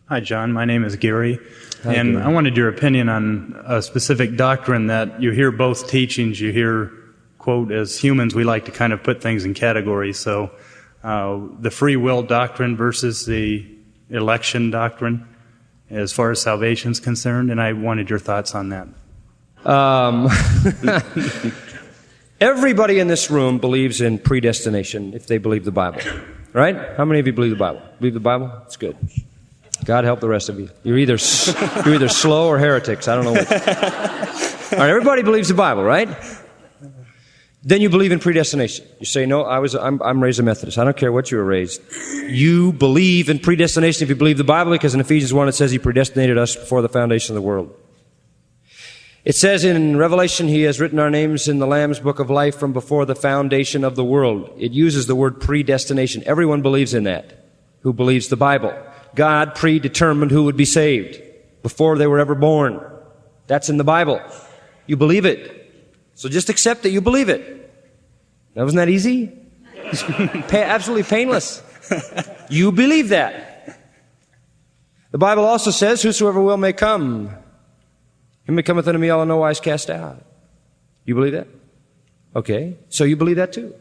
Hi, John. My name is Gary. Hi, and Gary. I wanted your opinion on a specific doctrine that you hear both teachings. You hear, quote, as humans, we like to kind of put things in categories. So the free will doctrine versus the election doctrine as far as salvation is concerned. And I wanted your thoughts on that. Everybody in this room believes in predestination if they believe the Bible. Right? How many of you believe the Bible? Believe the Bible? That's good. God help the rest of you. You're either slow or heretics. I don't know which. All right, everybody believes the Bible, right? Then you believe in predestination. You say, no, I'm raised a Methodist. I don't care what you were raised. You believe in predestination if you believe the Bible, because in Ephesians 1 it says He predestinated us before the foundation of the world. It says in Revelation, He has written our names in the Lamb's Book of Life from before the foundation of the world. It uses the word predestination. Everyone believes in that who believes the Bible. God predetermined who would be saved before they were ever born. That's in the Bible. You believe it. So just accept that you believe it. Now, wasn't that easy? Absolutely painless. You believe that. The Bible also says, whosoever will may come. Him that cometh unto me, I will no wise cast out. You believe that? Okay. So you believe that too.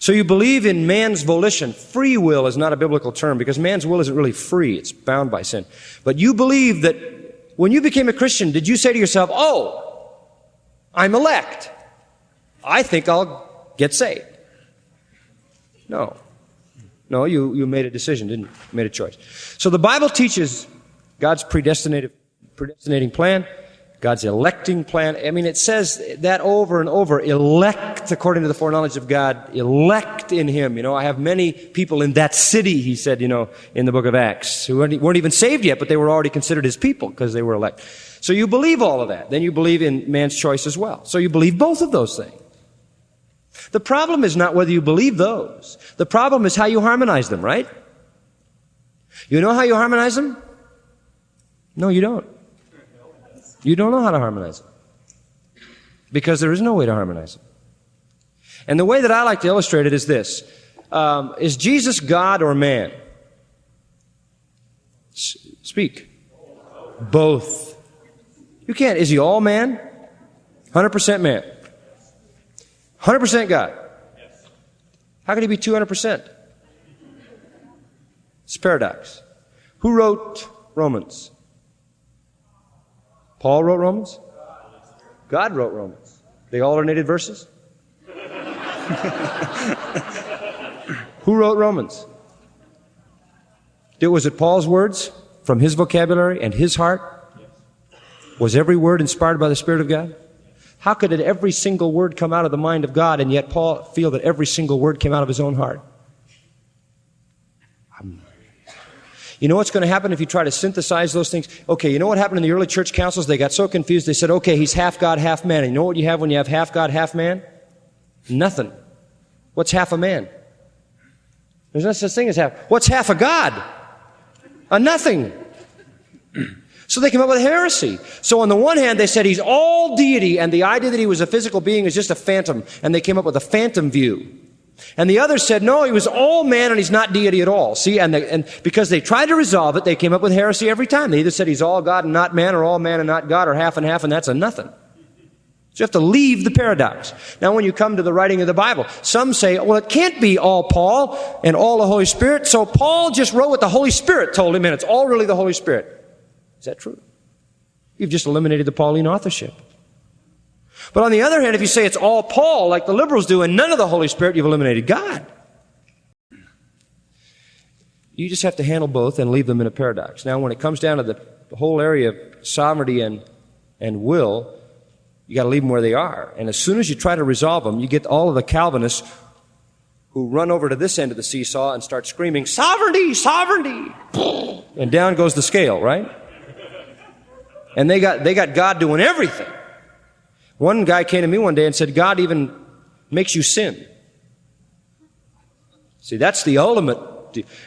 So you believe in man's volition. Free will is not a biblical term because man's will isn't really free. It's bound by sin. But you believe that when you became a Christian, did you say to yourself, oh, I'm elect. I think I'll get saved. No. No, you made a decision, didn't you? You made a choice. So the Bible teaches God's predestinating plan, God's electing plan. I mean, it says that over and over. Elect according to the foreknowledge of God. Elect in Him. You know, I have many people in that city, He said, in the book of Acts, who weren't even saved yet, but they were already considered His people because they were elect. So you believe all of that. Then you believe in man's choice as well. So you believe both of those things. The problem is not whether you believe those. The problem is how you harmonize them, right? You know how you harmonize them? No, you don't. You don't know how to harmonize them. Because there is no way to harmonize them. And the way that I like to illustrate it is this. Is Jesus God or man? Speak. Both. You can't. Is He all man? 100% man. 100% God. How could He be 200%? It's a paradox. Who wrote Romans? Paul wrote Romans? God wrote Romans. They alternated verses? Who wrote Romans? Was it Paul's words from his vocabulary and his heart? Was every word inspired by the Spirit of God? How could every single word come out of the mind of God and yet Paul feel that every single word came out of his own heart? You know what's going to happen if you try to synthesize those things? Okay, you know what happened in the early church councils? They got so confused, they said, okay, He's half God, half man. And you know what you have when you have half God, half man? Nothing. What's half a man? There's no such thing as half. What's half a God? A nothing. So they came up with heresy. So on the one hand, they said He's all deity, and the idea that He was a physical being is just a phantom. And they came up with a phantom view. And the others said, no, He was all man and He's not deity at all. See, and because they tried to resolve it, they came up with heresy every time. They either said He's all God and not man, or all man and not God, or half and half, and that's a nothing. So you have to leave the paradox. Now, when you come to the writing of the Bible, some say, well, it can't be all Paul and all the Holy Spirit, so Paul just wrote what the Holy Spirit told him, and it's all really the Holy Spirit. Is that true? You've just eliminated the Pauline authorship. But on the other hand, if you say it's all Paul, like the liberals do, and none of the Holy Spirit, you've eliminated God. You just have to handle both and leave them in a paradox. Now, when it comes down to the whole area of sovereignty and will, you got to leave them where they are. And as soon as you try to resolve them, you get all of the Calvinists who run over to this end of the seesaw and start screaming, sovereignty, sovereignty! And down goes the scale, right? And they got God doing everything. One guy came to me one day and said, God even makes you sin. See, that's the ultimate.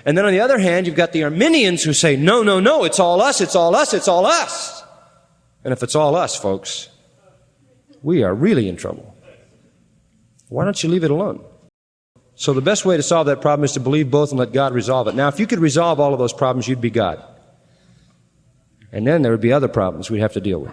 And then on the other hand, you've got the Arminians who say, no, no, no, it's all us, it's all us, it's all us. And if it's all us, folks, we are really in trouble. Why don't you leave it alone? So the best way to solve that problem is to believe both and let God resolve it. Now, if you could resolve all of those problems, you'd be God. And then there would be other problems we'd have to deal with.